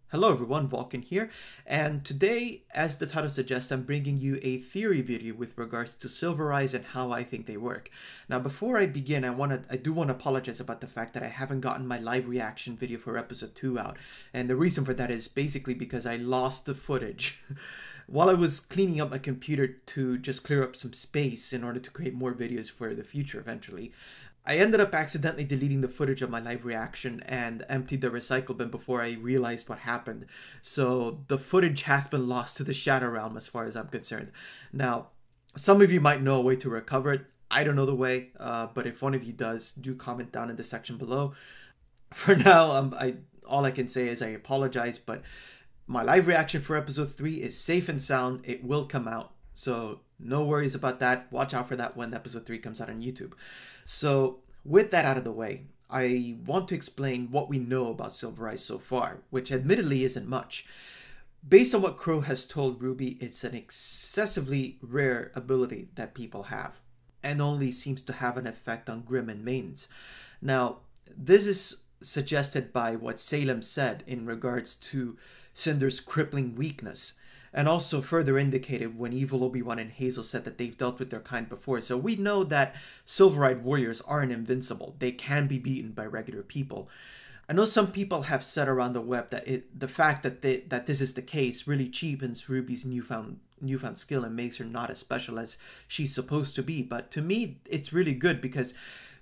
Hello everyone, Vulcan here, and today, as the title suggests, I'm bringing you a theory video with regards to silver eyes and how I think they work. Now, before I begin, I do want to apologize about the fact that I haven't gotten my live reaction video for episode 2 out, and the reason for that is basically because I lost the footage. While I was cleaning up my computer to just clear up some space in order to create more videos for the future eventually, I ended up accidentally deleting the footage of my live reaction and emptied the recycle bin before I realized what happened. So the footage has been lost to the Shadow Realm as far as I'm concerned. Now, some of you might know a way to recover it. I don't know the way, but if one of you does, do comment down in the section below. For now, all I can say is I apologize, but my live reaction for episode 3 is safe and sound. It will come out. So no worries about that. Watch out for that when episode 3 comes out on YouTube. So with that out of the way, I want to explain what we know about Silver Eyes so far, which admittedly isn't much. Based on what Crow has told RWBY, it's an excessively rare ability that people have, and only seems to have an effect on Grimm and Maidens. Now, this is suggested by what Salem said in regards to Cinder's crippling weakness, and also further indicated when evil Obi-Wan and Hazel said that they've dealt with their kind before. So we know that silver-eyed warriors aren't invincible. They can be beaten by regular people. I know some people have said around the web that the fact that this is the case really cheapens RWBY's newfound skill and makes her not as special as she's supposed to be. But to me, it's really good because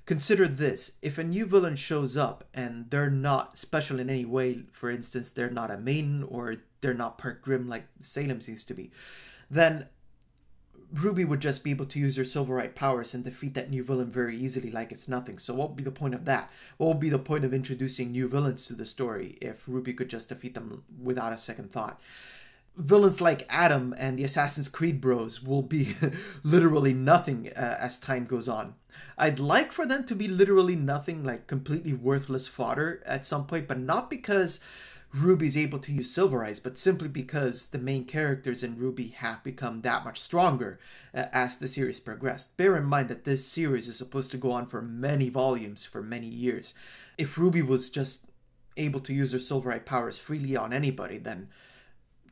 consider this. If a new villain shows up and they're not special in any way, for instance, they're not a maiden or they're not part Grimm like Salem seems to be, then RWBY would just be able to use her silver-eyed powers and defeat that new villain very easily like it's nothing. So what would be the point of that? What would be the point of introducing new villains to the story if RWBY could just defeat them without a second thought? Villains like Adam and the Assassin's Creed bros will be literally nothing as time goes on. I'd like for them to be literally nothing, like completely worthless fodder at some point, but not because RWBY is able to use Silver Eyes, but simply because the main characters in RWBY have become that much stronger as the series progressed. Bear in mind that this series is supposed to go on for many volumes for many years. If RWBY was just able to use her Silver-eyed powers freely on anybody, then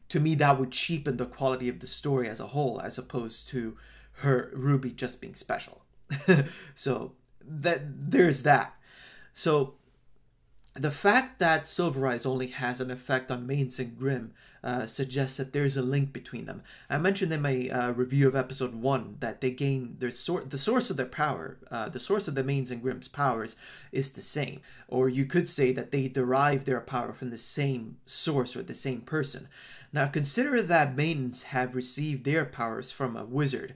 to me that would cheapen the quality of the story as a whole, as opposed to her RWBY just being special. So there's that. So the fact that Silver Eyes only has an effect on Maidens and Grimm suggests that there's a link between them. I mentioned in my review of episode 1 that they gain the source of their power, the source of the Maidens and Grimm's powers is the same. Or you could say that they derive their power from the same source or the same person. Now consider that Maidens have received their powers from a wizard.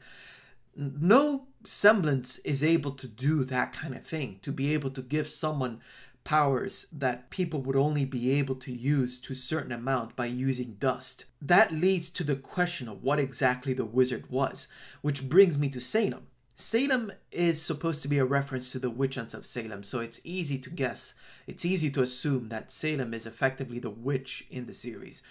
No semblance is able to do that kind of thing, to be able to give someone powers that people would only be able to use to a certain amount by using dust. That leads to the question of what exactly the wizard was, which brings me to Salem. Salem is supposed to be a reference to the witch hunts of Salem, so it's easy to guess. It's easy to assume that Salem is effectively the witch in the series.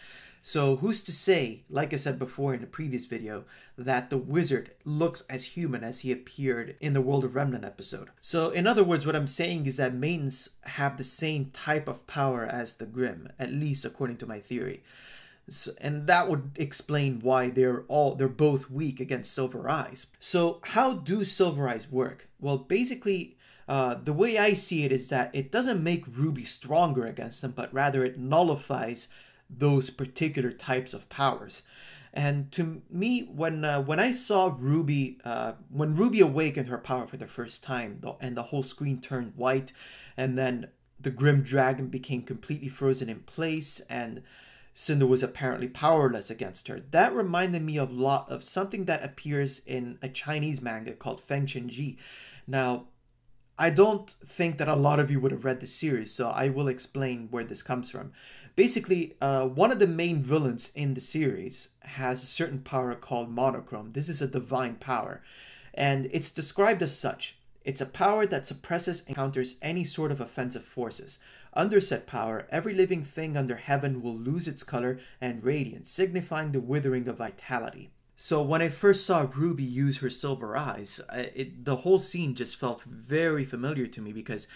So who's to say, like I said before in the previous video, that the wizard looks as human as he appeared in the World of Remnant episode? So in other words, what I'm saying is that Maidens have the same type of power as the Grimm, at least according to my theory. So, and that would explain why they're both weak against Silver Eyes. So how do Silver Eyes work? Well, basically, the way I see it is that it doesn't make RWBY stronger against them, but rather it nullifies those particular types of powers. And to me, when I saw RWBY, when RWBY awakened her power for the first time, and the whole screen turned white, and then the Grim Dragon became completely frozen in place, and Cinder was apparently powerless against her, that reminded me of something that appears in a Chinese manga called Feng Chen Ji. Now, I don't think that a lot of you would have read the series, so I will explain where this comes from. Basically, one of the main villains in the series has a certain power called monochrome. This is a divine power, and it's described as such. It's a power that suppresses and counters any sort of offensive forces. Under said power, every living thing under heaven will lose its color and radiance, signifying the withering of vitality. So when I first saw RWBY use her silver eyes, the whole scene just felt very familiar to me because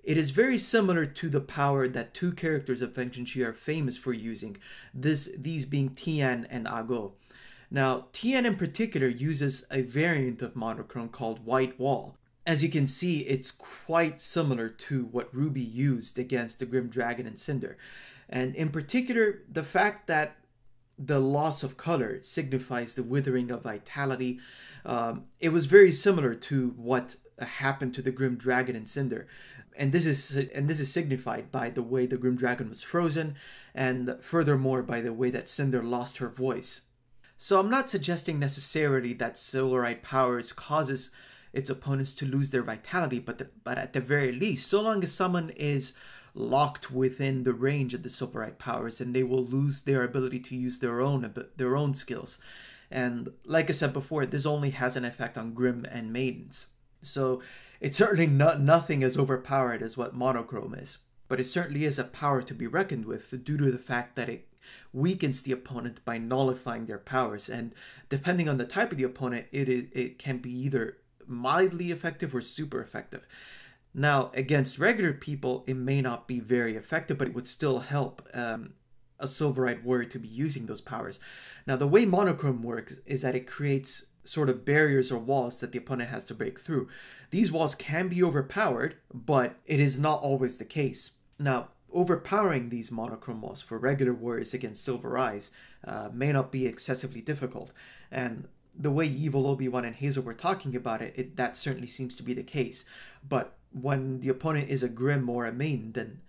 It is very similar to the power that two characters of Feng Chi are famous for using, these being Tian and Ago. Now, Tian in particular uses a variant of monochrome called White Wall. As you can see, it's quite similar to what RWBY used against the Grim Dragon and Cinder. And in particular, the fact that the loss of color signifies the withering of vitality, it was very similar to what happened to the Grim Dragon and Cinder. And this is signified by the way the Grim Dragon was frozen, and furthermore by the way that Cinder lost her voice. So I'm not suggesting necessarily that Silverite powers causes its opponents to lose their vitality, but at the very least, so long as someone is locked within the range of the Silverite powers, and they will lose their ability to use their own skills. And like I said before, this only has an effect on Grim and Maidens. So it's certainly nothing as overpowered as what monochrome is, but it certainly is a power to be reckoned with due to the fact that it weakens the opponent by nullifying their powers. And depending on the type of the opponent, it can be either mildly effective or super effective. Now, against regular people, it may not be very effective, but it would still help a Silverite warrior to be using those powers. Now, the way monochrome works is that it creates sort of barriers or walls that the opponent has to break through. These walls can be overpowered, but it is not always the case. Now, overpowering these monochrome walls for regular warriors against Silver Eyes may not be excessively difficult, and the way Evil Obi-Wan and Hazel were talking about it, that certainly seems to be the case. But when the opponent is a Grim or a Maiden, then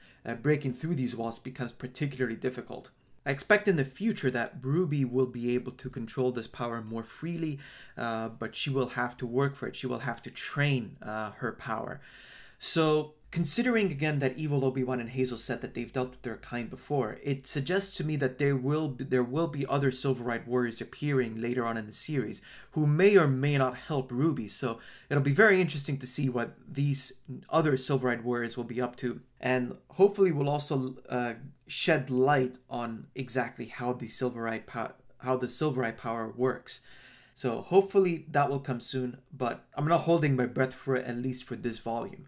breaking through these walls becomes particularly difficult. I expect in the future that RWBY will be able to control this power more freely, but she will have to work for it. She will have to train her power. So, considering again that Evil Obi-Wan and Hazel said that they've dealt with their kind before, it suggests to me that there will be other Silverite warriors appearing later on in the series who may or may not help RWBY. So it'll be very interesting to see what these other Silverite warriors will be up to, and hopefully will also shed light on exactly how the Silverite power works. So hopefully that will come soon, but I'm not holding my breath for it, at least for this volume.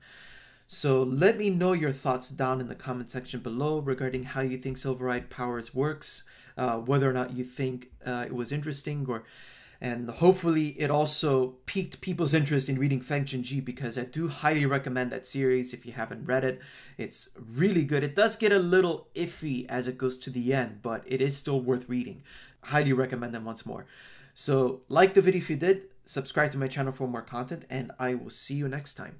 So let me know your thoughts down in the comment section below regarding how you think Silverite powers works, whether or not you think it was interesting, and hopefully it also piqued people's interest in reading Feng Chi, because I do highly recommend that series if you haven't read it. It's really good. It does get a little iffy as it goes to the end, but it is still worth reading. Highly recommend them once more. So like the video if you did, subscribe to my channel for more content, and I will see you next time.